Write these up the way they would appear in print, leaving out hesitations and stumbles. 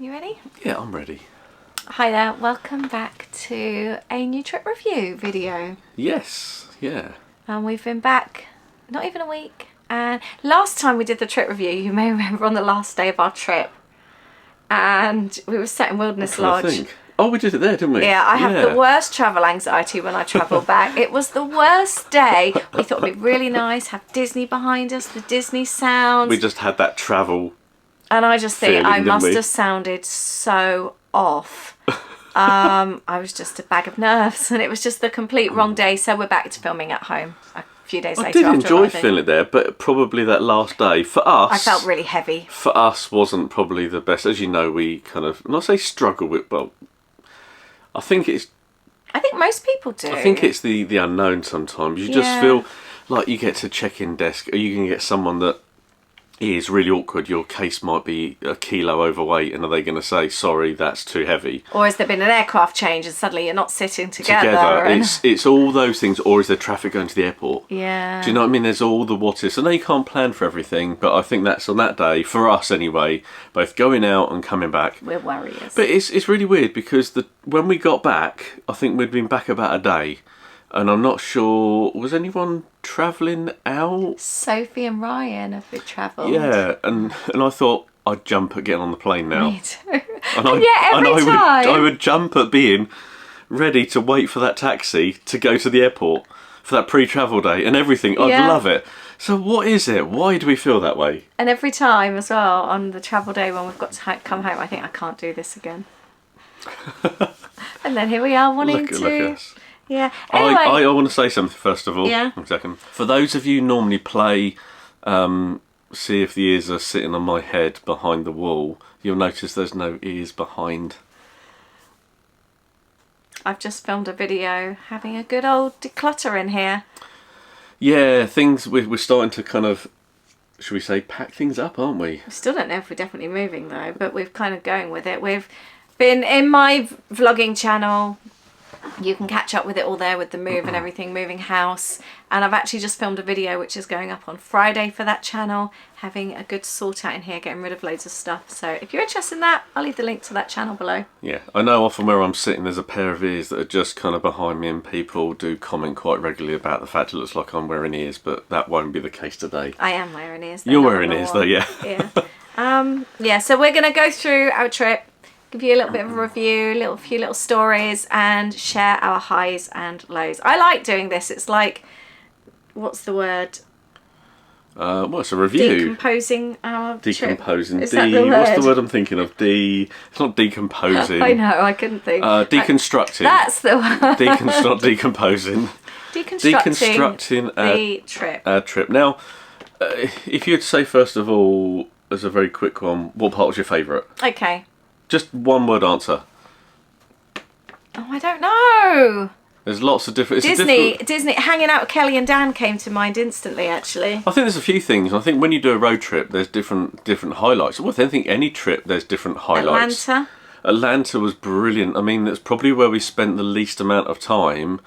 You ready? Yeah, I'm ready. Hi there, welcome back to a new trip review video. Yes, yeah. And we've been back not even a week. And last time we did the trip review, you may remember, on the last day of our trip. And we were sat in Wilderness Lodge. Oh, we did it there, didn't we? Yeah, I have the worst travel anxiety when I travel back. It was the worst day. We thought it'd be really nice, have Disney behind us, the Disney sounds. We just had that travel. And I just think feeling, I must have sounded so off. I was just a bag of nerves, and it was just the complete wrong day. So we're back to filming at home a few days later. I did enjoy feeling there, but probably that last day for us, I felt really heavy. For us, wasn't probably the best. As you know, we kind of not say struggle with. Well, I think most people do. I think it's the unknown. Sometimes you just feel like you get to check-in desk, or you can get someone that is really awkward. Your case might be a kilo overweight, and are they going to say, sorry, that's too heavy? Or has there been an aircraft change and suddenly you're not sitting together? It's all those things. Or is there traffic going to the airport? Yeah. Do you know what I mean? There's all the what ifs. I know you can't plan for everything, but I think that's on that day, for us anyway, both going out and coming back. We're warriors. But it's really weird because when we got back, I think we'd been back about a day. And I'm not sure, was anyone travelling out? Sophie and Ryan have been travelled. Yeah, and I thought I'd jump at getting on the plane now. Me too. And I would jump at being ready to wait for that taxi to go to the airport for that pre-travel day and everything. I'd love it. So what is it? Why do we feel that way? And every time as well, on the travel day when we've got to come home, I think I can't do this again. And then here we are wanting to... Look at us. Yeah. Anyway. I want to say something first of all. Yeah. 1 second. For those of you who normally play See If the Ears Are Sitting on My Head behind the wall, you'll notice there's no ears behind. I've just filmed a video having a good old declutter in here. Yeah, we're starting to kind of, should we say, pack things up, aren't we? We still don't know if we're definitely moving though, but we're kind of going with it. We've been in my vlogging channel. You can catch up with it all there with the move and everything, moving house. And I've actually just filmed a video which is going up on Friday for that channel, having a good sort out in here, getting rid of loads of stuff. So if you're interested in that, I'll leave the link to that channel below. Yeah, I know often where I'm sitting there's a pair of ears that are just kind of behind me, and people do comment quite regularly about the fact it looks like I'm wearing ears, but that won't be the case today. I am wearing ears. You're wearing ears though, yeah. Yeah, so we're going to go through our trip, give you a little bit of a review, a few little stories, and share our highs and lows. I like doing this. It's like, what's the word? Well, it's a review. Decomposing our Decomposing. trip. Is that the word? What's the word I'm thinking of? It's not decomposing. I know, I couldn't think. Deconstructing. That's the word. Not decomposing. Deconstructing the trip. Our trip. Now, if you had to say first of all, as a very quick one, what part was your favourite? Okay. Just one word answer. Oh, I don't know. There's lots of different... Disney, hanging out with Kelly and Dan came to mind instantly, actually. I think there's a few things. I think when you do a road trip, there's different highlights. Well, I think any trip, there's different highlights. Atlanta was brilliant. I mean, that's probably where we spent the least amount of time,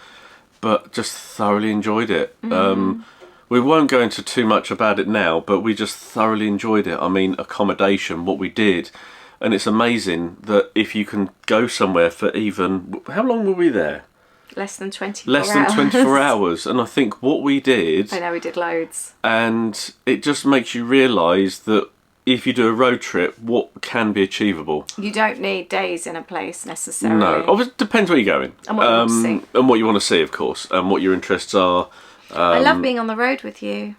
but just thoroughly enjoyed it. We won't go into too much about it now, but we just thoroughly enjoyed it. I mean, accommodation, what we did... And it's amazing that if you can go somewhere for even... How long were we there? Less than 24 hours. Less than 24 hours. And I think what we did... I know, we did loads. And it just makes you realise that if you do a road trip, what can be achievable. You don't need days in a place necessarily. No. It depends where you're going. And what you want to see. And what you want to see, of course. And what your interests are. I love being on the road with you.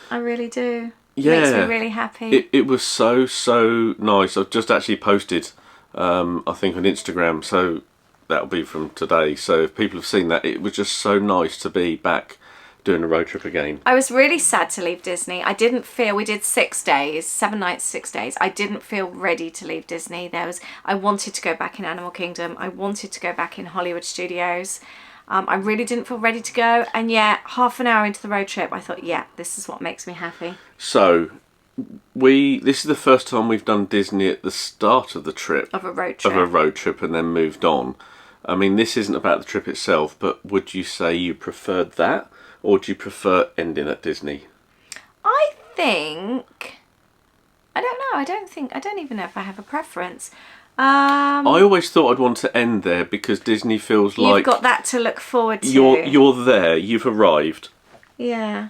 I really do. Yeah, makes me really happy. It was so nice. I've just actually posted, I think on Instagram, so that'll be from today. So if people have seen that, it was just so nice to be back doing a road trip again. I was really sad to leave Disney. I didn't feel, we did 6 days, 7 nights, 6 days. I didn't feel ready to leave Disney. I wanted to go back in Animal Kingdom. I wanted to go back in Hollywood Studios. I really didn't feel ready to go, and yet half an hour into the road trip I thought, yeah, this is what makes me happy. So this is the first time we've done Disney at the start of the trip. Of a road trip. And then moved on. I mean, this isn't about the trip itself, but would you say you preferred that, or do you prefer ending at Disney? I think, I don't I don't even know if I have a preference. I always thought I'd want to end there because Disney feels like you've got that to look forward to. You're there, you've arrived. Yeah.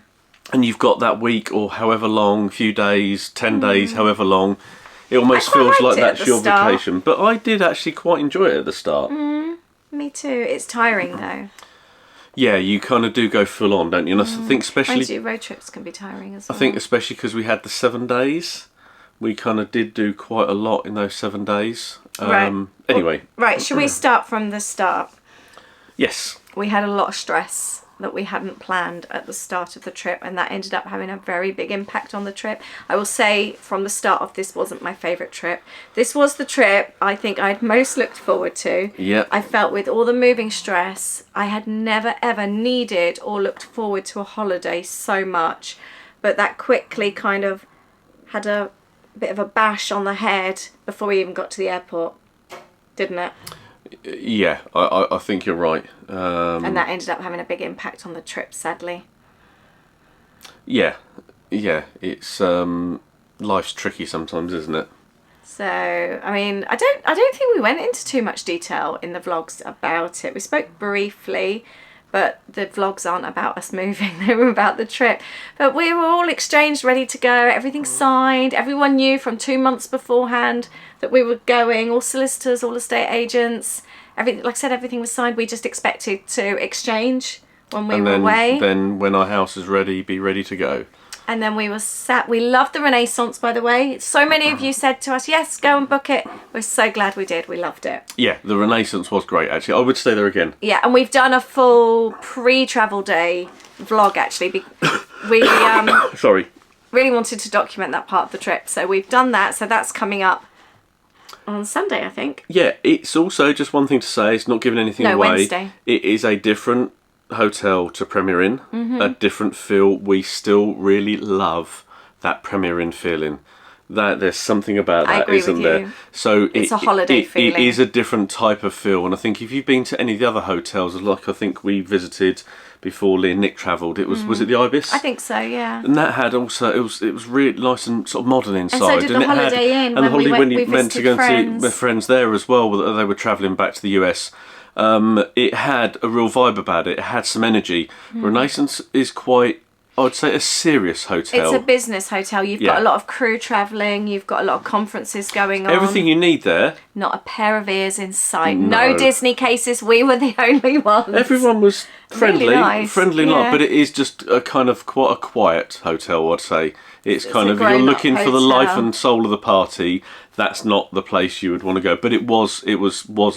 And you've got that week or however long, few days, 10 days, however long. It almost feels like that's your vacation. But I did actually quite enjoy it at the start. Me too. It's tiring though. Yeah, you kind of do go full on, don't you? And I think especially... road trips can be tiring as well. I think especially because we had the 7 days. We kind of did do quite a lot in those 7 days. Right. Anyway. Right, should we start from the start? Yes. We had a lot of stress that we hadn't planned at the start of the trip, and that ended up having a very big impact on the trip. I will say from the start of this wasn't my favourite trip. This was the trip I think I'd most looked forward to. Yeah. I felt with all the moving stress, I had never ever needed or looked forward to a holiday so much, but that quickly kind of had a bit of a bash on the head before we even got to the airport, didn't it? Yeah, I think you're right. And that ended up having a big impact on the trip, sadly. Yeah, it's life's tricky sometimes, isn't it? So, I mean, I don't think we went into too much detail in the vlogs about it. We spoke briefly, but the vlogs aren't about us moving, they were about the trip. But we were all exchanged, ready to go, everything signed. Everyone knew from 2 months beforehand that we were going, all solicitors, all estate agents. Everything, like I said, everything was signed. We just expected to exchange when we were away. Then when our house is ready, be ready to go. And then we were sat. We loved the Renaissance, by the way. So many of you said to us, yes, go and book it. We're so glad we did. We loved it. Yeah, the Renaissance was great, actually. I would stay there again. Yeah, and we've done a full pre-travel day vlog, actually. We Sorry. Really wanted to document that part of the trip. So we've done that. So that's coming up on Sunday, I think. Yeah, it's also just one thing to say. It's not giving anything away. Wednesday. It is a different hotel to Premier Inn, a different feel. We still really love that Premier Inn feeling. That there's something about that, isn't there? So it's a holiday feeling. It is a different type of feel, and I think if you've been to any of the other hotels, like I think we visited before Lee and Nick travelled, it was it the Ibis? I think so, yeah. And that had also it was really nice and sort of modern inside. And so did the Holiday Inn. And the Holiday when you we went to go and see my friends there as well. They were travelling back to the US. It had a real vibe about it. It had some energy. Renaissance is quite, I would say, a serious hotel. It's a business hotel. You've got a lot of crew travelling. You've got a lot of conferences going on. Everything you need there. Not a pair of ears in sight. No Disney cases. We were the only ones. Everyone was friendly, really nice. But it is just a kind of quite a quiet hotel, I'd say. It's kind of, you're looking for the life and soul of the party. That's not the place you would want to go, but it was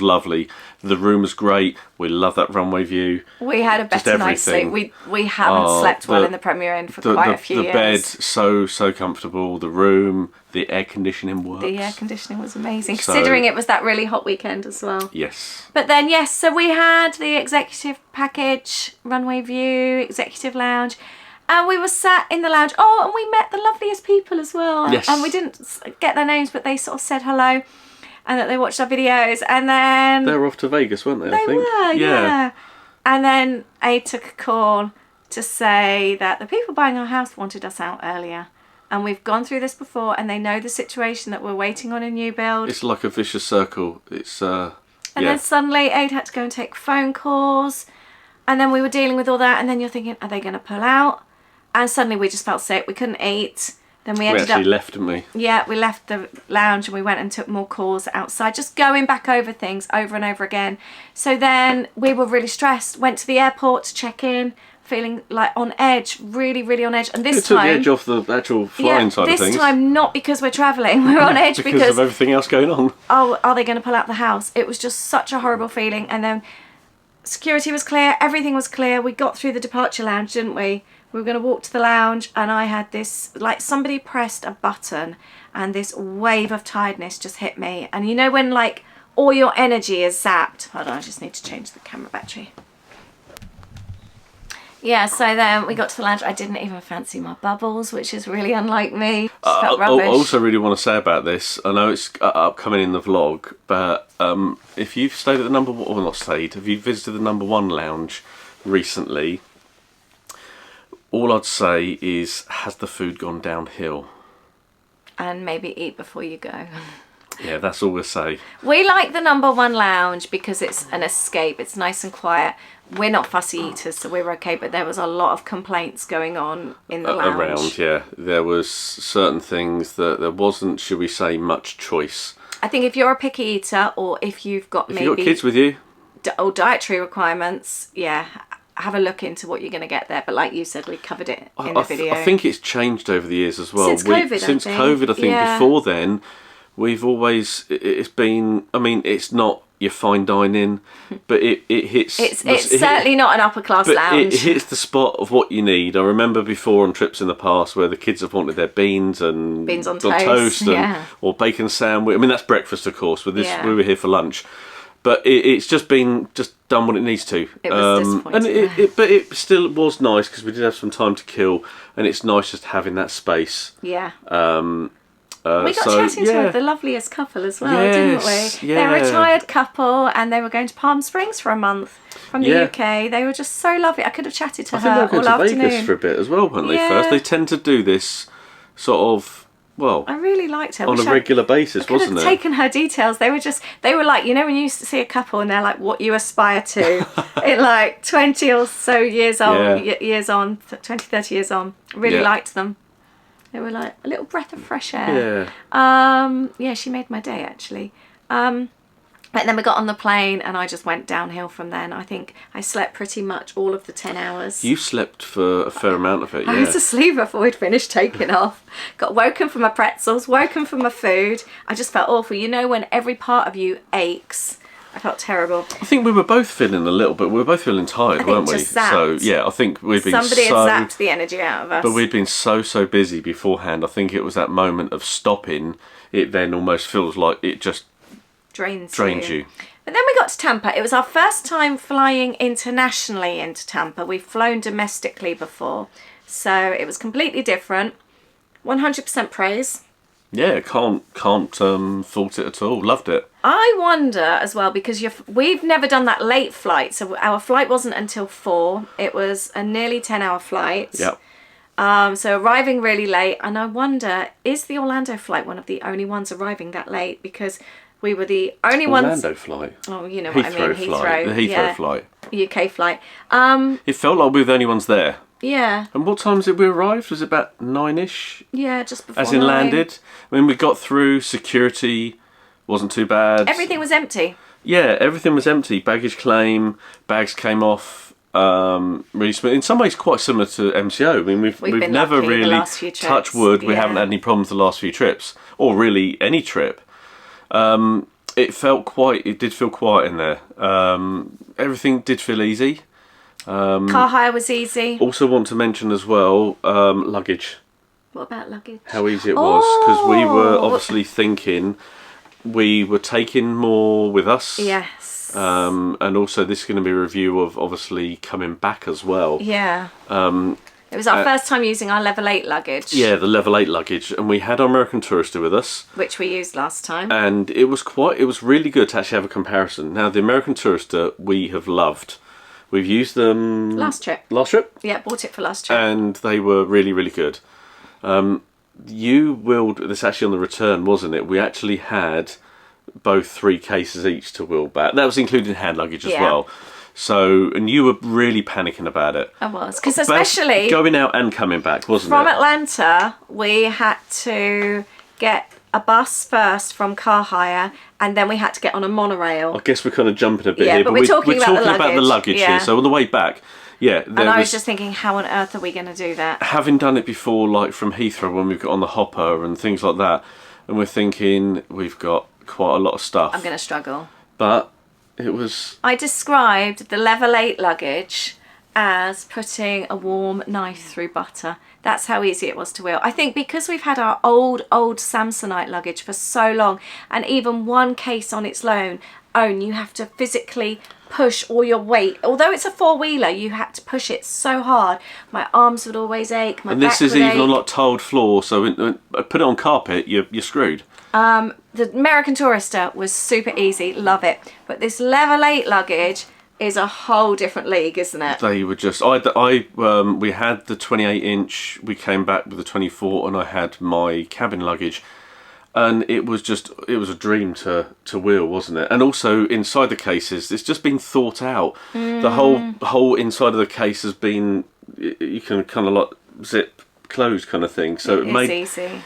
lovely. The room was great. We love that runway view. We had a better night's sleep. We haven't slept well in the Premier Inn for quite a few years. The bed, so comfortable. The room, the air conditioning works. The air conditioning was amazing, considering it was that really hot weekend as well. Yes. But then, yes, so we had the executive package, runway view, executive lounge. And we were sat in the lounge. Oh, and we met the loveliest people as well. Yes. And we didn't get their names, but they sort of said hello and that they watched our videos. And then... They were off to Vegas, weren't they, I think? They were, yeah. And then A took a call to say that the people buying our house wanted us out earlier. And we've gone through this before, and they know the situation that we're waiting on a new build. It's like a vicious circle. It's, And then suddenly Aid had to go and take phone calls. And then we were dealing with all that. And then you're thinking, are they going to pull out? And suddenly we just felt sick. We couldn't eat. Then we actually left, didn't we? Yeah, we left the lounge and we went and took more calls outside, just going back over things over and over again. So then we were really stressed. Went to the airport to check in, feeling like on edge, really, really on edge. And this time, took the edge off the actual flying side of things. This time, not because we're travelling. We're on edge because of everything else going on. Oh, are they going to pull out the house? It was just such a horrible feeling. And then security was clear. Everything was clear. We got through the departure lounge, didn't we? We were going to walk to the lounge, and I had this, like somebody pressed a button and this wave of tiredness just hit me. And you know when like all your energy is zapped. Hold on, I just need to change the camera battery. Yeah, so then we got to the lounge. I didn't even fancy my bubbles, which is really unlike me. Felt rubbish. I also really want to say about this, I know it's upcoming in the vlog, but if you've stayed at the number one, or not stayed, if you've visited the #1 lounge recently, all I'd say is, has the food gone downhill? and maybe eat before you go. Yeah, that's all we'll say. We like the number 1 lounge because it's an escape. It's nice and quiet. We're not fussy eaters, so we were okay, but there was a lot of complaints going on in the lounge. Around, yeah. There was certain things that there wasn't, should we say, much choice. I think if you're a picky eater, or if you've got If you've got kids with you, or dietary requirements, yeah, have a look into what you're going to get there. But like you said, we covered it in the video. I think it's changed over the years as well. Since COVID, I think. Yeah. Before then, it's been, I mean, it's not your fine dining, but it hits... It's certainly not an upper class lounge. It hits the spot of what you need. I remember before on trips in the past where the kids have wanted their beans on toast or bacon sandwich. I mean, that's breakfast, of course, but we were here for lunch. But it's just done what it needs to. It was disappointing. But it still was nice because we did have some time to kill, and it's nice just having that space. Yeah. We got chatting to the loveliest couple as well, didn't we? Yeah. They're a retired couple, and they were going to Palm Springs for a month from the UK. They were just so lovely. I could have chatted to her all afternoon. I think they were going to Vegas for a bit as well, weren't they? First, they tend to do this sort of. Well, I really liked her. On a regular basis, wasn't it? Taken her details. They were like, you know, when you see a couple and they're like, what you aspire to in like 20 or so years on, 20, 30 years on. Really liked them. They were like a little breath of fresh air. Yeah. She made my day actually. And then we got on the plane and I just went downhill from then. I think I slept pretty much all of the 10 hours. You slept for a fair amount of it, yeah. I was asleep before we'd finished taking off. Got woken from my pretzels, woken from my food. I just felt awful. You know when every part of you aches? I felt terrible. I think we were both feeling a little bit. We were both feeling tired, weren't we? So yeah, I think we've been Somebody had zapped the energy out of us. But we'd been so busy beforehand. I think it was that moment of stopping. It then almost feels like it just drains you. But then we got to Tampa. It was our first time flying internationally into Tampa. We've flown domestically before, so it was completely different. 100% praise. Yeah, can't fault it at all. Loved it. I wonder as well because we've never done that late flight, so our flight wasn't until 4. It was a nearly 10-hour flight. Yep. So arriving really late, and I wonder, is the Orlando flight one of the only ones arriving that late? Because we were the only ones. Orlando flight. Oh, you know what I mean. Heathrow. The Heathrow flight. UK flight. It felt like we were the only ones there. Yeah. And what time did we arrive? Was it about 9ish? Yeah, just before. As in 9. landed. I mean, we got through security. Wasn't too bad. Everything was empty. Yeah, everything was empty. Baggage claim, bags came off. Really smooth. In some ways, quite similar to MCO. I mean, we've never really touched wood. We haven't had any problems the last few trips, or really any trip. It did feel quiet in there. Everything did feel easy. Car hire was easy. Also want to mention as well, luggage. What about luggage? How easy it was, because we were obviously thinking we were taking more with us. Yes. And also this is going to be a review of obviously coming back as well. Yeah. It was our first time using our level 8 luggage. Yeah, the level 8 luggage, and we had our American Tourister with us, which we used last time. And it was really good to actually have a comparison. Now the American Tourister we have loved. We've used them last trip. Yeah, bought it for last trip, and they were really, really good. This actually on the return, wasn't it? We actually had both 3 cases each to wheel back. That was including hand luggage as well. So, and you were really panicking about it. I was, because especially going out and coming back, wasn't it? From Atlanta, we had to get a bus first from car hire, and then we had to get on a monorail. I guess we're kind of jumping a bit here, but we're talking about the luggage here. So on the way back, and I was just thinking, how on earth are we going to do that? Having done it before, like from Heathrow when we've got on the hopper and things like that, and we're thinking we've got quite a lot of stuff. I'm going to struggle. But it was... I described the level 8 luggage as putting a warm knife through butter. That's how easy it was to wheel. I think because we've had our old Samsonite luggage for so long, and even one case on its own, you have to physically push all your weight. Although it's a 4-wheeler, you had to push it so hard. My arms would always ache. My back would ache. And this is even on like tiled floor, so when put it on carpet, you're screwed. The American Tourister was super easy, love it. But this level 8 luggage, is a whole different league, isn't it? They were just. We had the 28-inch. We came back with the 24, and I had my cabin luggage, and it was a dream to wheel, wasn't it? And also inside the cases, it's just been thought out. The whole inside of the case has been. You can kind of like zip closed kind of thing, so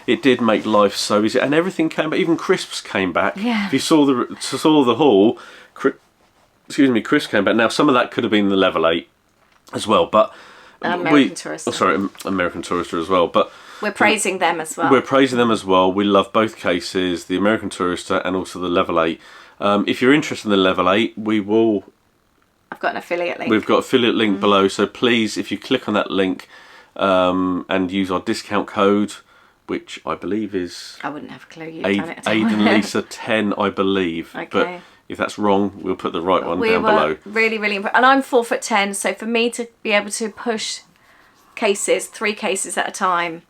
it did make life so easy, and everything came back. Even crisps came back. Yeah. If you saw the haul, crisps came back. Now some of that could have been the level 8 as well, but American Tourister. American Tourister as well, but we're praising them as well. We're praising them as well. We love both cases, the American Tourister and also the level 8. If you're interested in the level 8, I've got an affiliate link. We've got an affiliate link below, so please, if you click on that link and use our discount code, which I believe is... I wouldn't have a clue. You've done it. Aidan Lisa 10, I believe. Okay. But if that's wrong, we'll put the right one down below. Really, really impressed. And I'm 4'10", so for me to be able to push 3 cases at a time...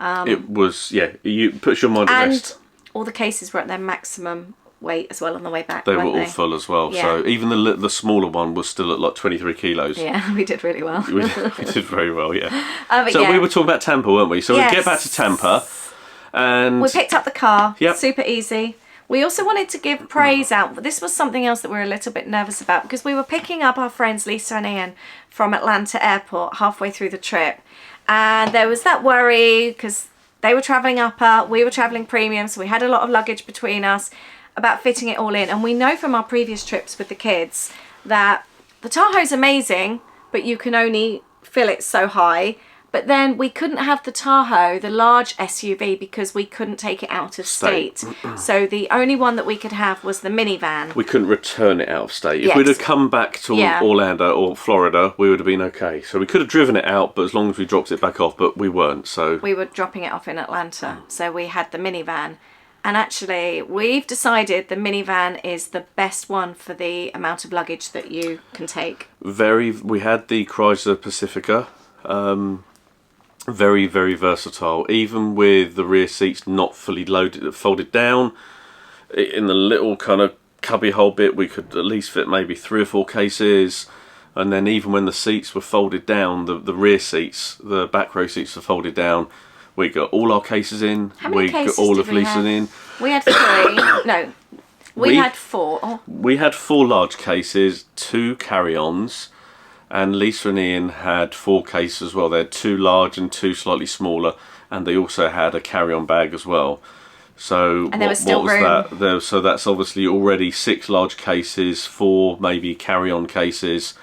it was, you puts your mind at rest. And all the cases were at their maximum weight as well on the way back. They were all full as well. Yeah. So even the smaller one was still at like 23 kilos. Yeah, we did really well. we did very well, yeah. We were talking about Tampa, weren't we? So we get back to Tampa, and we picked up the car. Yep. Super easy. We also wanted to give praise out. This was something else that we were a little bit nervous about, because we were picking up our friends Lisa and Ian from Atlanta Airport halfway through the trip. And there was that worry because they were travelling upper, we were travelling premium, so we had a lot of luggage between us about fitting it all in. And we know from our previous trips with the kids that the Tahoe's amazing, but you can only fill it so high. But then we couldn't have the Tahoe, the large SUV, because we couldn't take it out of state. So the only one that we could have was the minivan. We couldn't return it out of state. If we'd have come back to Orlando or Florida, we would have been okay. So we could have driven it out, but as long as we dropped it back off, but we weren't. So we were dropping it off in Atlanta. So we had the minivan. And actually, we've decided the minivan is the best one for the amount of luggage that you can take. We had the Chrysler Pacifica. Very, very versatile. Even with the rear seats not fully loaded, folded down, in the little kind of cubby hole bit, we could at least fit maybe 3 or 4 cases. And then even when the seats were folded down, the rear seats, the back row seats were folded down, we got all our cases in. How many cases got all of Lisa's in. We had 3. No, we had 4. Oh. We had 4 large cases, 2 carry-ons. And Lisa and Ian had 4 cases as well. They had 2 large and 2 slightly smaller, and they also had a carry-on bag as well. So and there was still room. So that's obviously already 6 large cases, 4 maybe carry-on cases,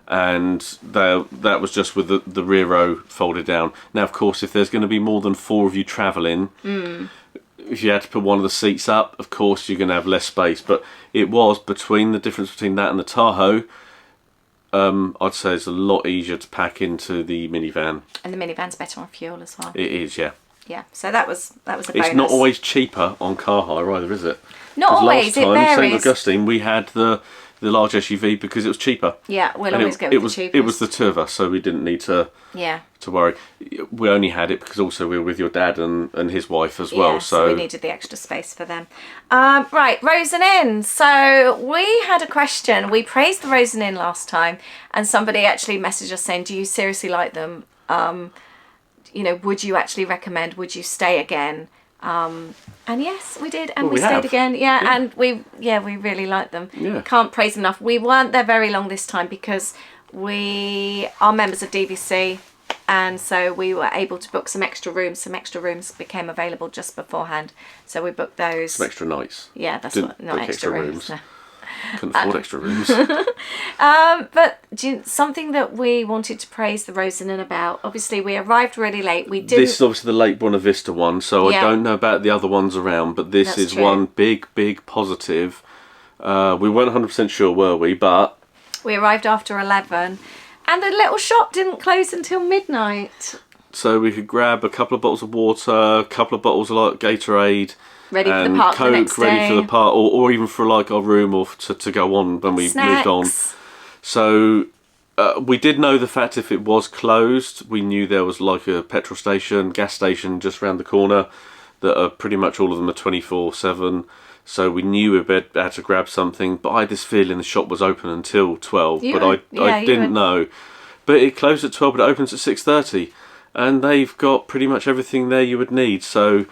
and that was just with the rear row folded down. Now, of course, if there's going to be more than 4 of you travelling, if you had to put one of the seats up, of course you're going to have less space. But it was the difference between that and the Tahoe. I'd say it's a lot easier to pack into the minivan. And the minivan's better on fuel as well. It is, yeah. Yeah, so that was a bonus. It's not always cheaper on car hire either, is it? Not always, it varies. St Augustine, we had the large SUV because it was cheaper. Yeah, we'll always go with the cheapest. It was the 2 of us, so we didn't need to worry. We only had it because also we were with your dad and his wife as well. So we needed the extra space for them. Right, Rosen Inn. So we had a question. We praised the Rosen Inn last time, and somebody actually messaged us saying, do you seriously like them? You know, would you actually recommend? Would you stay again? And yes, we did, and we stayed again. Yeah, and we really liked them. Yeah. Can't praise enough. We weren't there very long this time because we are members of DVC, and so we were able to book some extra rooms. Some extra rooms became available just beforehand, so we booked those. Some extra nights. Yeah, that's what. Not extra rooms. No. Couldn't afford extra rooms. But something that we wanted to praise the Rosen Inn about, obviously we arrived really late. This is obviously the Lake Buena Vista one, so I don't know about the other ones around, but this is one big positive. We weren't 100% sure, were we? But we arrived after 11 and the little shop didn't close until midnight. So we could grab a couple of bottles of water, a couple of bottles of like Gatorade, ready for the park Coke, the next day. Ready for the park, or even for like our room, or to go on when we moved on. So we did know the fact if it was closed, we knew there was like a petrol station, gas station just around the corner that are pretty much all of them are 24/7. So we knew we had to grab something, but I had this feeling the shop was open until 12, I didn't know. But it closed at 12, but it opens at 6:30, and they've got pretty much everything there you would need. So,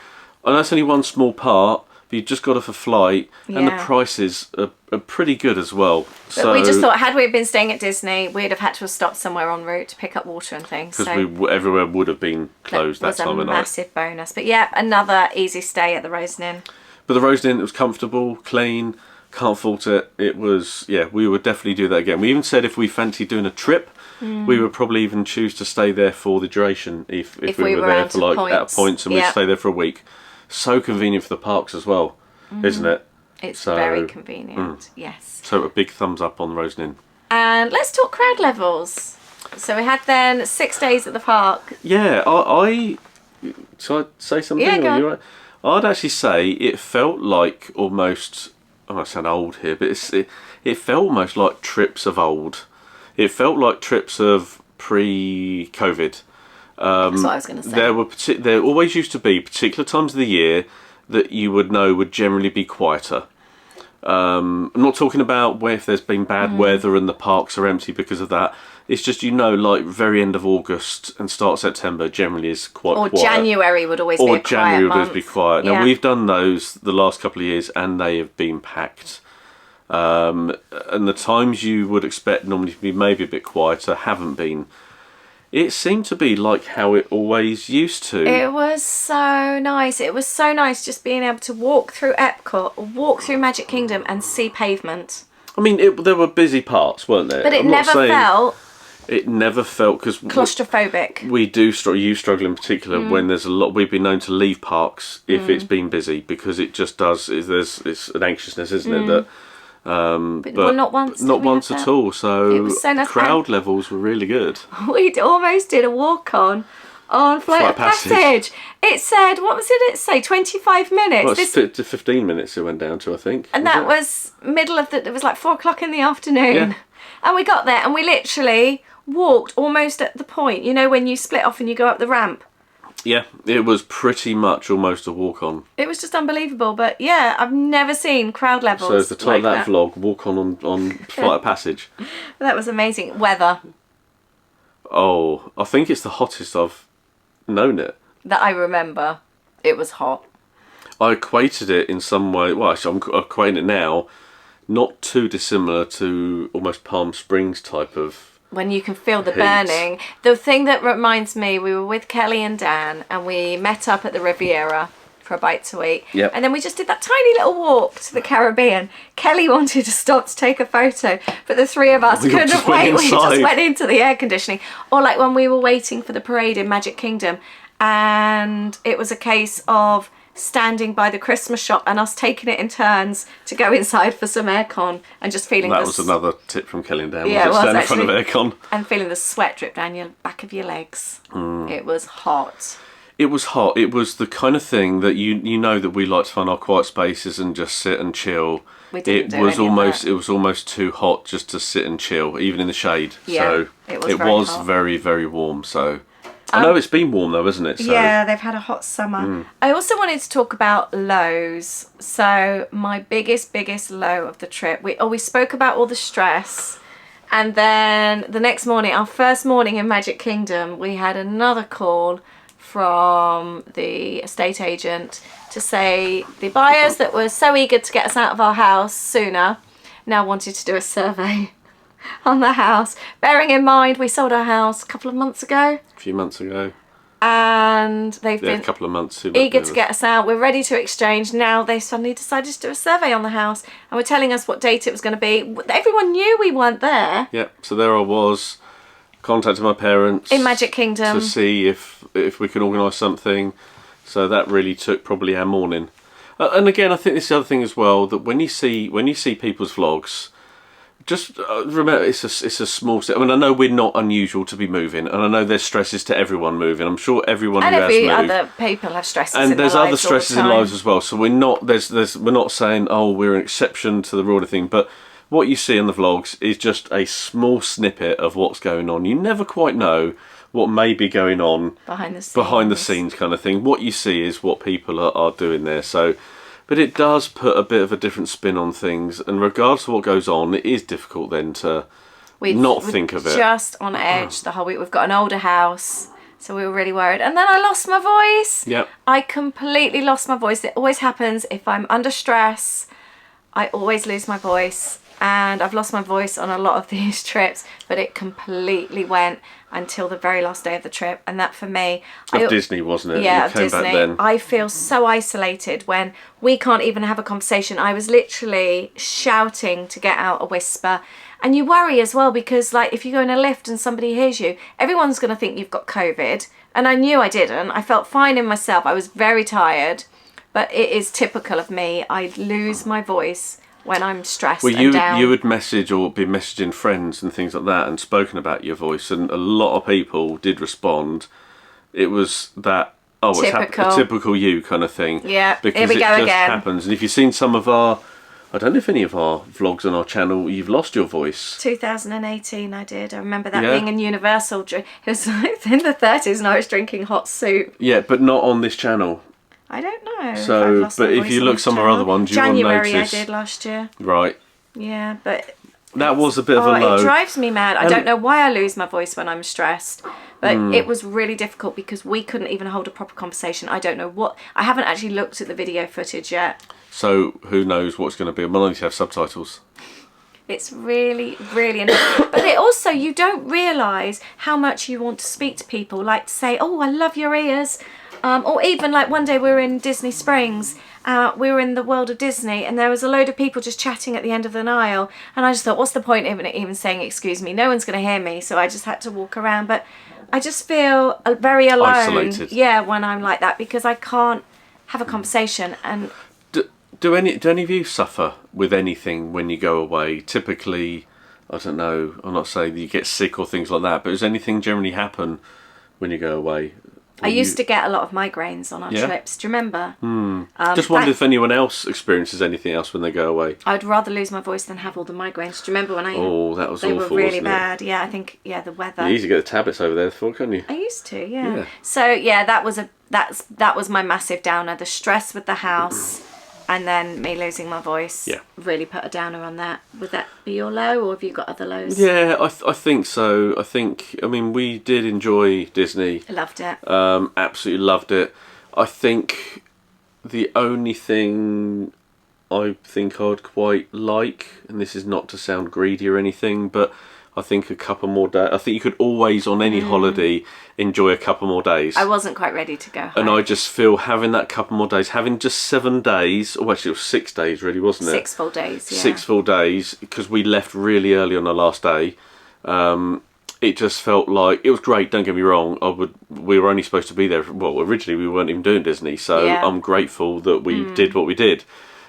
and that's only one small part, but you've just got off a flight, and the prices are pretty good as well. But so we just thought, had we been staying at Disney, we'd have had to have stopped somewhere en route to pick up water and things. Because everywhere would have been closed that time of night. That was a massive bonus. But yeah, another easy stay at the Rosen Inn. But the Rosen Inn, it was comfortable, clean, can't fault it. It was, we would definitely do that again. We even said if we fancied doing a trip, we would probably even choose to stay there for the duration if we were there for at points, and we'd stay there for a week. So convenient for the parks as well, isn't it? It's very convenient, yes. So a big thumbs up on the Rosen Inn. And let's talk crowd levels. So we had then 6 days at the park. Yeah, shall I say something? Yeah, go on. Right? I'd actually say it felt like almost, I sound old here, but it felt almost like trips of old. It felt like trips of pre-COVID. That's what I was going to say. There always used to be particular times of the year that you would know would generally be quieter. I'm not talking about if there's been bad weather and the parks are empty because of that. It's just, like very end of August and start September generally is quite quiet. Or January would always be a quiet month. Or January would always be quiet. Now, we've done those the last couple of years and they have been packed. And the times you would expect normally to be maybe a bit quieter haven't been. It seemed to be like how it always used to. It was so nice. It was so nice just being able to walk through Epcot, walk through Magic Kingdom and see pavement. I mean, there were busy parts, weren't there? But it never felt... It never felt... Cause claustrophobic. We do, you struggle in particular when there's a lot... We've been known to leave parks if it's been busy because it just does... It's an anxiousness, isn't it? That... but not once. Not once at all. So, it was so nice. Crowd levels were really good. We almost did a walk on Flight of Passage. It said, what was it say? 25 minutes. Well, it's 15 minutes it went down to, I think. And that was middle of it was like 4 o'clock in the afternoon. Yeah. And we got there and we literally walked almost at the point. You know when you split off and you go up the ramp? Yeah, it was pretty much almost a walk on. It was just unbelievable, but yeah, I've never seen crowd levels. So it's the title of that vlog, walk on Flight of Passage. That was amazing. Weather. Oh, I think it's the hottest I've known it. That I remember. It was hot. I equated it in some way, well actually I'm equating it now, not too dissimilar to almost Palm Springs type of when you can feel the heat. burning. The thing that reminds me, we were with Kelly and Dan and we met up at the Riviera for a bite to eat. Yep. And then we just did that tiny little walk to the Caribbean. Kelly wanted to stop to take a photo, but the three of us couldn't wait. We just went into the air conditioning. Or like when we were waiting for the parade in Magic Kingdom and it was a case of standing by the Christmas shop and us taking it in turns to go inside for some aircon and just feeling that was another tip from Kelly and Dan. Yeah, stand in front of aircon and feeling the sweat drip down your back of your legs. It was hot. It was hot. It was the kind of thing that you know that we like to find our quiet spaces and just sit and chill. It was almost too hot just to sit and chill, even in the shade. Yeah, so it was very, very warm. So I know it's been warm though, isn't it? So. Yeah, they've had a hot summer. I also wanted to talk about lows. So my biggest low of the trip, we spoke about all the stress, and then the next morning, our first morning in Magic Kingdom, we had another call from the estate agent to say the buyers that were so eager to get us out of our house sooner now wanted to do a survey on the house, bearing in mind we sold our house a couple of months ago. A few months ago. And they've been a couple of months eager to get us out. We're ready to exchange. Now they suddenly decided to do a survey on the house and were telling us what date it was going to be. Everyone knew we weren't there. Yep, so there I was, contacted my parents in Magic Kingdom to see if we could organise something. So that really took probably our morning. And again, I think this is the other thing as well, that when you see people's vlogs, just remember it's a small step. I mean, I know we're not unusual to be moving, and I know there's stresses to everyone moving. I'm sure everyone who has moved, and every other people have stresses. And in there's their other lives stresses in lives as well. So we're not we're not saying we're an exception to the rule of thing, but what you see in the vlogs is just a small snippet of what's going on. You never quite know what may be going on behind the scenes. Behind the scenes kind of thing. What you see is what people are doing there. So, but it does put a bit of a different spin on things, and regardless of what goes on, it is difficult then to not think of it. Just on edge the whole week. We've got an older house, so we were really worried. And then I lost my voice. Yep. I completely lost my voice. It always happens if I'm under stress. I always lose my voice. And I've lost my voice on a lot of these trips, but it completely went until the very last day of the trip. And that for me... Disney, wasn't it? Yeah, you of came Disney. Back then. I feel so isolated when we can't even have a conversation. I was literally shouting to get out a whisper. And you worry as well because, like, if you go in a lift and somebody hears you, everyone's going to think you've got COVID. And I knew I didn't. I felt fine in myself. I was very tired. But it is typical of me. I lose my voice when I'm stressed and down. You would message or be messaging friends and things like that and spoken about your voice, and a lot of people did respond. It was that, it's typical you kind of thing. Yeah, because here we go it just again. happens. And if you've seen some of our, I don't know if any of our vlogs on our channel, you've lost your voice. 2018 I did. I remember that being in Universal. It was like in the 30s and I was drinking hot soup. Yeah, but not on this channel. I don't know. So, but if you look some of our other ones, you will notice. January I did last year. Right. Yeah, but that was a bit of a low. It drives me mad. I don't know why I lose my voice when I'm stressed, but it was really difficult because we couldn't even hold a proper conversation. I don't know what. I haven't actually looked at the video footage yet. So who knows what's going to be? We'll only have subtitles. It's really, really annoying. But it also, you don't realise how much you want to speak to people, like to say, oh, I love your ears. Or even like one day we were in Disney Springs, we were in the world of Disney, and there was a load of people just chatting at the end of the aisle, and I just thought, what's the point of even saying excuse me? No one's going to hear me, so I just had to walk around. But I just feel very alone. Isolated. Yeah, when I'm like that, because I can't have a conversation. And do any of you suffer with anything when you go away? Typically, I don't know, I'm not saying that you get sick or things like that, but does anything generally happen when you go away? I used to get a lot of migraines on our trips. Do you remember? Just wondered if anyone else experiences anything else when they go away. I'd rather lose my voice than have all the migraines. Do you remember when that was awful, they were really wasn't it? bad. Yeah, I think the weather. You used to get the tablets over there before, couldn't you? I used to, yeah. So yeah, that was my massive downer. The stress with the house, and then me losing my voice. Really put a downer on that. Would that be your low, or have you got other lows? Yeah, I think so. I mean, we did enjoy Disney. I loved it. Absolutely loved it. I think the only thing I think I'd quite like, and this is not to sound greedy or anything, but I think a couple more days. I think you could always, on any holiday, enjoy a couple more days. I wasn't quite ready to go home. And I just feel having that couple more days, having just 7 days, or actually it was 6 days really, wasn't it? 6 full days, yeah. 6 full days, because we left really early on the last day. It just felt like, it was great, don't get me wrong. We were only supposed to be there, well, originally we weren't even doing Disney, so I'm grateful that we did what we did.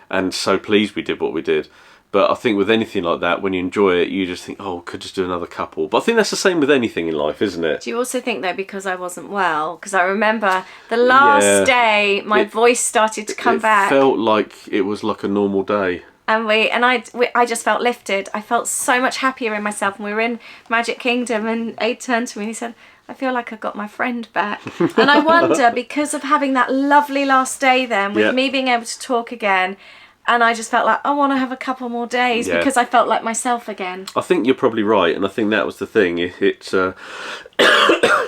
And so pleased we did what we did. But I think with anything like that, when you enjoy it, you just think, oh, could just do another couple. But I think that's the same with anything in life, isn't it? Do you also think, though, because I wasn't well? Because I remember the last day, my voice started to come back. It felt like it was like a normal day. And I just felt lifted. I felt so much happier in myself. And we were in Magic Kingdom, and Aid turned to me and he said, I feel like I got my friend back. And I wonder, because of having that lovely last day then, with me being able to talk again, and I just felt like, I want to have a couple more days because I felt like myself again. I think you're probably right, and I think that was the thing.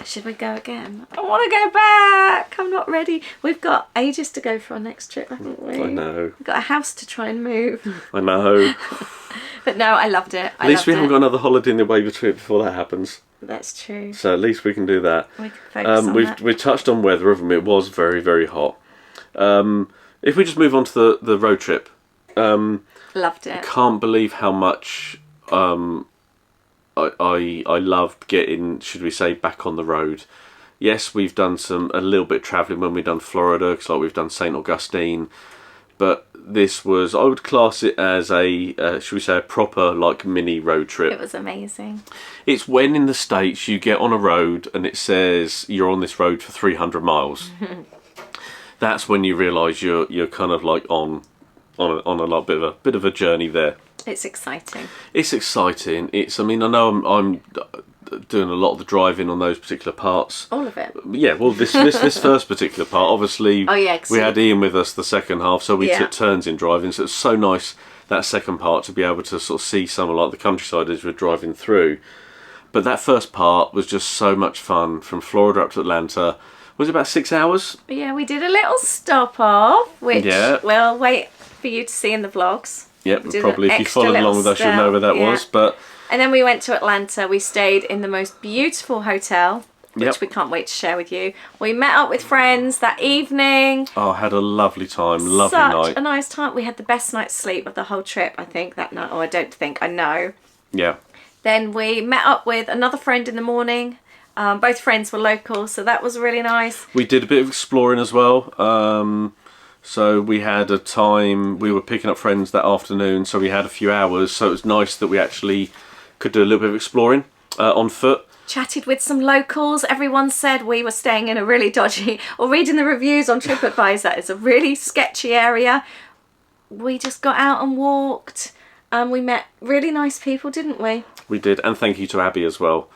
Should we go again? I want to go back. I'm not ready. We've got ages to go for our next trip, haven't we? I know. We've got a house to try and move. I know. But no, I loved it. At least we haven't got another holiday in the way between before that happens. That's true. So at least we can do that. We can focus on that. We've touched on weather, haven't we? It was very, very hot. If we just move on to the road trip. Loved it. I can't believe how much I loved getting, should we say, back on the road. Yes, we've done a little bit of travelling when we've done Florida, because we've done St. Augustine. But this was, I would class it as should we say, a proper mini road trip. It was amazing. It's when in the States you get on a road and it says you're on this road for 300 miles. That's when you realise you're kind of like on a bit of a journey there. It's exciting. It's exciting. I mean, I know doing a lot of the driving on those particular parts. All of it. Yeah, well, this first particular part, obviously, we had Ian with us the second half, so we took turns in driving. So it's so nice, that second part, to be able to sort of see somewhere like the countryside as we're driving through. But that first part was just so much fun, from Florida up to Atlanta. Was it about 6 hours? Yeah, we did a little stop off, which we'll wait for you to see in the vlogs. Yep, probably if you followed along with us, you'll know where that was. But and then we went to Atlanta. We stayed in the most beautiful hotel, which we can't wait to share with you. We met up with friends that evening. Oh, had a lovely time, lovely night. Such a nice time. We had the best night's sleep of the whole trip, I think, that night. Or I don't think, I know. Yeah. Then we met up with another friend in the morning. Both friends were local, so that was really nice. We did a bit of exploring as well. So we had a time, we were picking up friends that afternoon, so we had a few hours. So it was nice that we actually could do a little bit of exploring on foot. Chatted with some locals. Everyone said we were staying in a really dodgy, or reading the reviews on TripAdvisor, it's a really sketchy area. We just got out and walked, and we met really nice people, didn't we? We did, and thank you to Abby as well,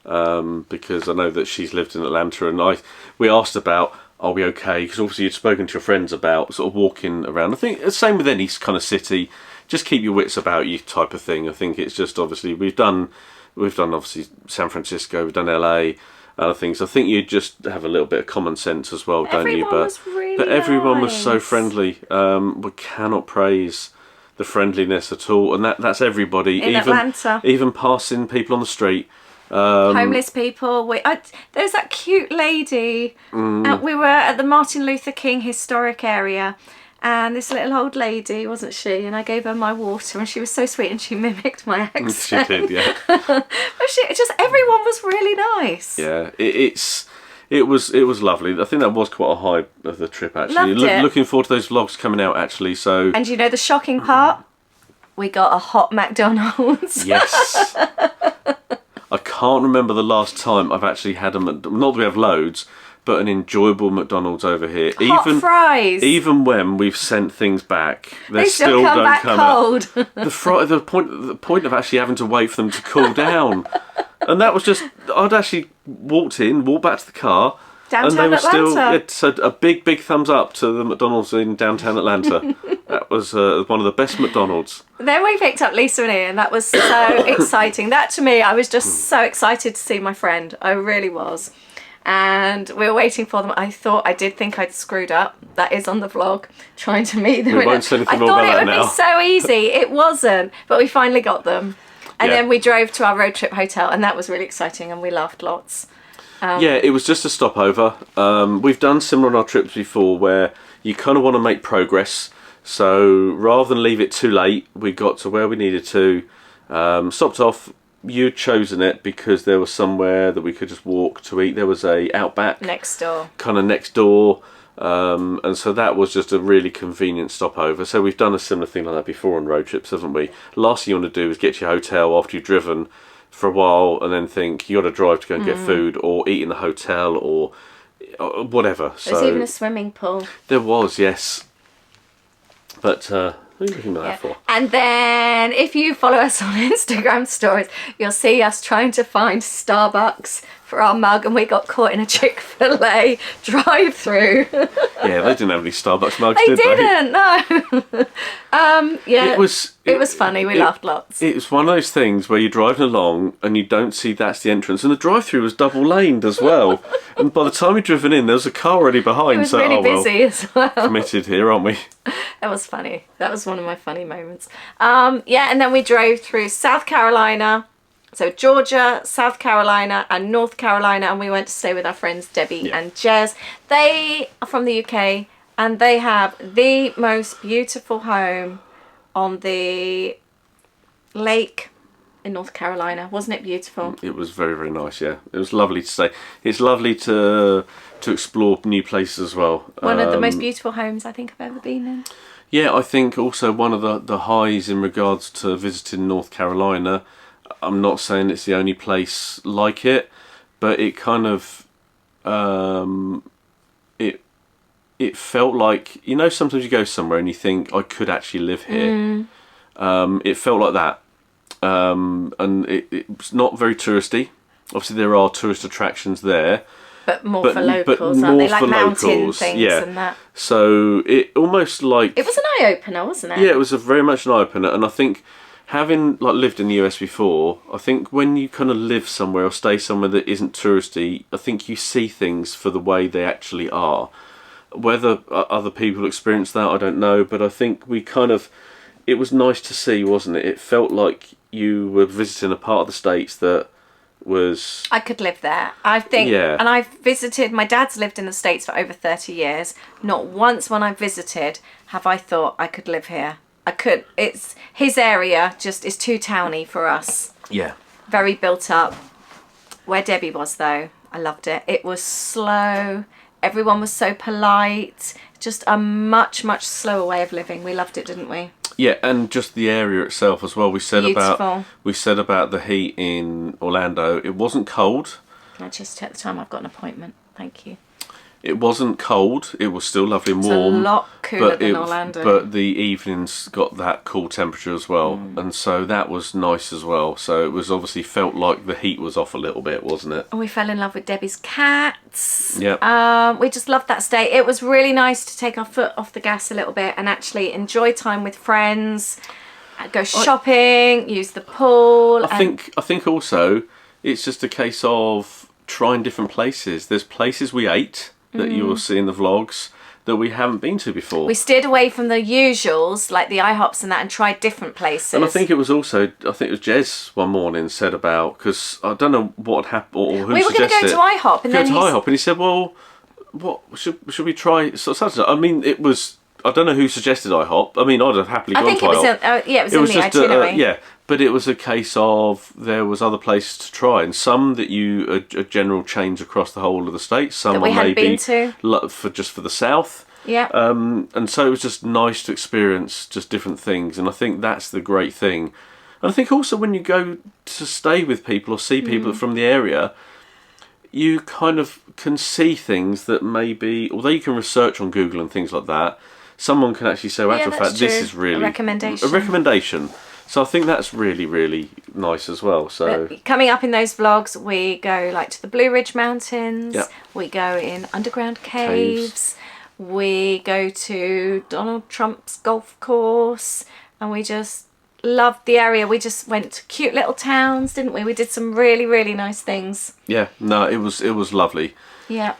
because I know that she's lived in Atlanta, and we asked about, are we okay? Because obviously you'd spoken to your friends about sort of walking around. I think the same with any kind of city, just keep your wits about you type of thing. I think it's just, obviously we've done obviously San Francisco, we've done LA, other things. I think you just have a little bit of common sense as well, don't you? But everyone was so friendly. We cannot praise the friendliness at all, and that's everybody. In Atlanta, even passing people on the street. Homeless people. There's that cute lady. We were at the Martin Luther King historic area, and this little old lady, wasn't she? And I gave her my water, and she was so sweet, and she mimicked my accent. She did, yeah. But everyone was really nice. Yeah, it was lovely. I think that was quite a high of the trip, actually. Loved it. Looking forward to those vlogs coming out, actually. So. And you know the shocking part? We got a hot McDonald's. Yes. I can't remember the last time I've actually had not that we have loads, but an enjoyable McDonald's over here. Hot fries. Even when we've sent things back, they still don't back come cold. Out. The point of actually having to wait for them to cool down, and that was just, I'd actually walked back to the car. Downtown and they were Atlanta. still, a big thumbs up to the McDonald's in downtown Atlanta. That was one of the best McDonald's. Then we picked up Lisa and Ian. That was so exciting. That, to me, I was just so excited to see my friend. I really was. And we were waiting for them. I did think I'd screwed up. That is on the vlog, trying to meet them. We won't say anything more about that now. I thought it would be so easy. It wasn't. But we finally got them. And then we drove to our road trip hotel, and that was really exciting, and we laughed lots. Yeah, it was just a stopover. We've done similar on our trips before, where you kind of want to make progress. So rather than leave it too late, we got to where we needed to. Stopped off. You'd chosen it because there was somewhere that we could just walk to eat. There was a Outback next door. And so that was just a really convenient stopover. So we've done a similar thing like that before on road trips, haven't we? Last thing you want to do is get to your hotel after you've driven for a while and then think you got to drive to go and get food, or eat in the hotel, or whatever. There's even a swimming pool. There was, yes. But what are you looking at that for? And then if you follow us on Instagram stories, you'll see us trying to find Starbucks for our mug, and we got caught in a Chick-fil-A drive-through. Yeah, they didn't have any Starbucks mugs, they did they? didn't, no. Yeah, it was funny. We laughed lots. It was one of those things where you're driving along and you don't see that's the entrance, and the drive-through was double-laned as well. And by the time you'd driven in, there was a car already behind. It was really busy as well. Committed here, aren't we? That was funny. That was one of my funny moments. Yeah, and then we drove through South Carolina. So Georgia, South Carolina and North Carolina, and we went to stay with our friends Debbie and Jez. They are from the UK, and they have the most beautiful home on the lake in North Carolina. Wasn't it beautiful? It was very, very nice, yeah. It was lovely to stay. It's lovely to explore new places as well. One of the most beautiful homes I think I've ever been in. Yeah, I think also one of the highs in regards to visiting North Carolina, I'm not saying it's the only place like it, but it kind of it felt like, you know, sometimes you go somewhere and you think I could actually live here. It felt like that, and it's not very touristy. obviously there are tourist attractions there. But more for locals, aren't they? Like mountain things and that. So it almost like... It was an eye-opener, wasn't it? Yeah, it was very much an eye-opener. And I think having lived in the US before, I think when you kind of live somewhere or stay somewhere that isn't touristy, I think you see things for the way they actually are. Whether other people experience that, I don't know. But I think we kind of... It was nice to see, wasn't it? It felt like you were visiting a part of the States that was... I could live there, I think. Yeah. And I've visited... My dad's lived in the States for over 30 years. Not once when I've visited have I thought I could live here. I could... It's... His area just is too towny for us. Yeah. Very built up. Where Debbie was, though, I loved it. It was slow. Everyone was so polite. Just a much, much slower way of living. We loved it, didn't we? Yeah, and just the area itself as well. We said Beautiful. about the heat in Orlando. It wasn't cold. Can I just check the time? I've got an appointment. Thank you. It wasn't cold. It was still lovely and warm. It's a lot cooler than Orlando. But the evenings got that cool temperature as well. And so that was nice as well. So it was obviously felt like the heat was off a little bit, wasn't it? And we fell in love with Debbie's cats. Yeah. We just loved that stay. It was really nice to take our foot off the gas a little bit and actually enjoy time with friends, go shopping, use the pool. I think also it's just a case of trying different places. There's places we ate that you will see in the vlogs that we haven't been to before. We steered away from the usuals, like the IHOPs and that, and tried different places. And I think it was Jez one morning said about, because I don't know what happened or who suggested it. We were going to go to IHOP, and he said, well, what should we try? I mean, it was... I don't know who suggested IHOP. I mean, I'd have happily gone to IHOP. It was in the itinerary. But it was a case of there was other places to try, and some that a general chains across the whole of the States. Some that we hadn't been to for the South. Yeah. And so it was just nice to experience just different things, and I think that's the great thing. And I think also when you go to stay with people or see people from the area, you kind of can see things that maybe, although you can research on Google and things like that, someone can actually say, well, actual fact, this is really a recommendation. A recommendation. So I think that's really, really nice as well. So coming up in those vlogs, we go to the Blue Ridge Mountains. Yep. We go in underground caves. We go to Donald Trump's golf course, and we just loved the area. We just went to cute little towns, didn't we? We did some really, really nice things. Yeah, no, it was lovely. Yeah,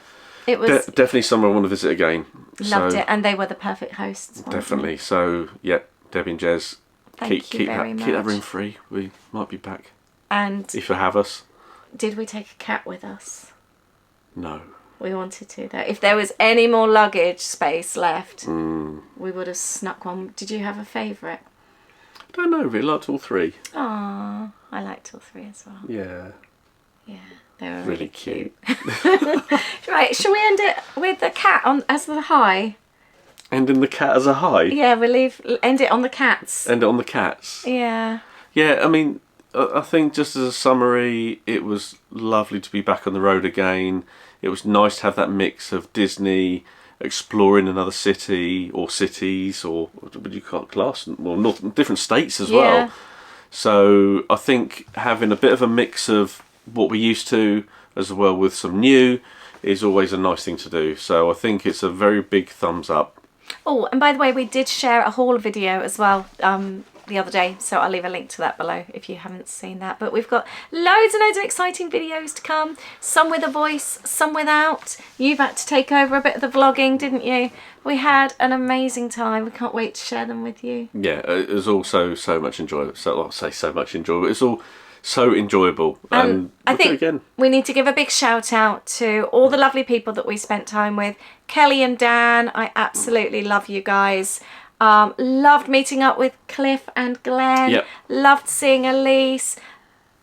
it was definitely somewhere I want to visit again. Loved it, and they were the perfect hosts. Definitely. So yeah, Debbie and Jez. Thank you very much. Keep that room free. We might be back. And if you have us. Did we take a cat with us? No. We wanted to though. If there was any more luggage space left, we would have snuck one. Did you have a favourite? I don't know. Really liked all three. Aww, I liked all three as well. Yeah. Yeah, they were really cute. Right, shall we end it with the cat as the high? Ending the cat as a high? Yeah, end it on the cats. End it on the cats? Yeah. Yeah, I mean, I think just as a summary, it was lovely to be back on the road again. It was nice to have that mix of Disney, exploring another city or cities, or what you can't class, well, different states as well. So I think having a bit of a mix of what we're used to as well with some new is always a nice thing to do. So I think it's a very big thumbs up. Oh, and by the way, we did share a haul video as well the other day, so I'll leave a link to that below if you haven't seen that. But we've got loads and loads of exciting videos to come, some with a voice, some without. You've had to take over a bit of the vlogging, didn't you? We had an amazing time. We can't wait to share them with you. Yeah, it was also so much enjoyable. So I'll say so much enjoyable. It's all so enjoyable. And I think we need to give a big shout out to all the lovely people that we spent time with. Kelly and Dan, I absolutely love you guys. Loved meeting up with Cliff and Glenn. Yep. Loved seeing Elise.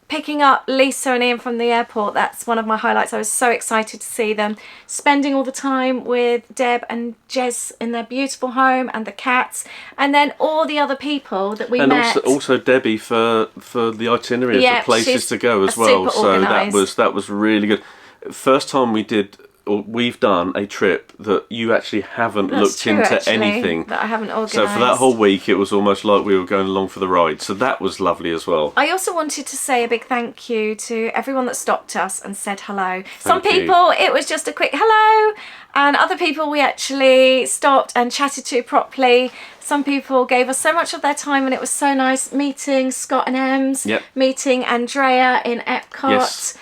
Picking up Lisa and Ian from the airport, that's one of my highlights. I was so excited to see them. Spending all the time with Deb and Jez in their beautiful home and the cats. And then all the other people that we met. And also Debbie for the itinerary of the places to go as well. So that was really good. First time we did we've done a trip that you actually haven't looked into anything. That I haven't organised. So for that whole week, it was almost like we were going along for the ride. So that was lovely as well. I also wanted to say a big thank you to everyone that stopped us and said hello. Some people, it was just a quick hello. And other people we actually stopped and chatted to properly. Some people gave us so much of their time, and it was so nice meeting Scott and Ems, meeting Andrea in Epcot. Yes.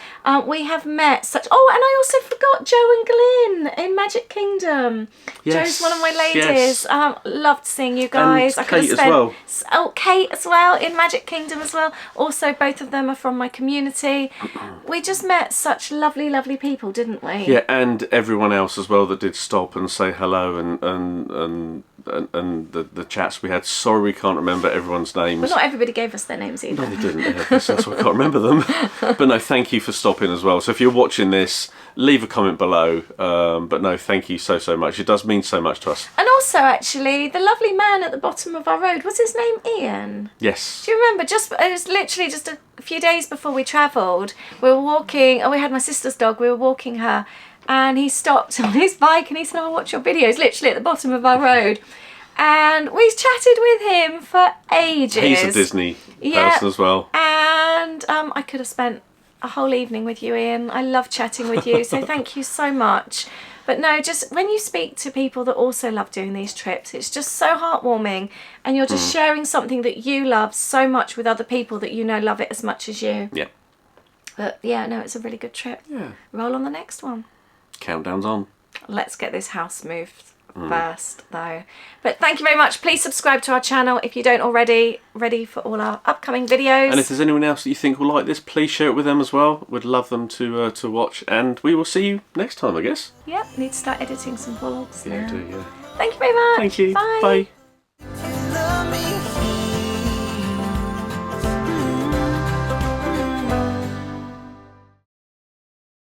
We have met such... Oh, and I also forgot Joe and Glyn in Magic Kingdom. Yes. Joe's one of my ladies. Yes. Loved seeing you guys. And Kate as well. Oh, Kate as well in Magic Kingdom as well. Also, both of them are from my community. We just met such lovely, lovely people, didn't we? Yeah, and everyone else as well that did stop and say hello and the chats we had. Sorry we can't remember everyone's names. But not everybody gave us their names either. No, they didn't. That's why I can't remember them. But no, thank you for stopping as well. So if you're watching this, leave a comment below. But no, thank you so much. It does mean so much to us. And also, actually, the lovely man at the bottom of our road, was his name Ian? Yes. Do you remember? It was literally just a few days before we travelled. We were walking, we had my sister's dog, we were walking her, and he stopped on his bike and he said, "I'll watch your videos," literally at the bottom of our road. And we chatted with him for ages. He's a Disney person as well. And I could have spent a whole evening with you, Ian. I love chatting with you, so thank you so much. But no, just when you speak to people that also love doing these trips, it's just so heartwarming, and you're just sharing something that you love so much with other people that you know love it as much as you. Yeah. But yeah, no, it's a really good trip. Yeah. Roll on the next one. Countdown's on. Let's get this house moved first, though. But thank you very much. Please subscribe to our channel if you don't already. Ready for all our upcoming videos. And if there's anyone else that you think will like this, please share it with them as well. We'd love them to watch, and we will see you next time, I guess. Yep, need to start editing some vlogs now. Yeah, do, yeah. Thank you very much. Thank you. Bye. Bye.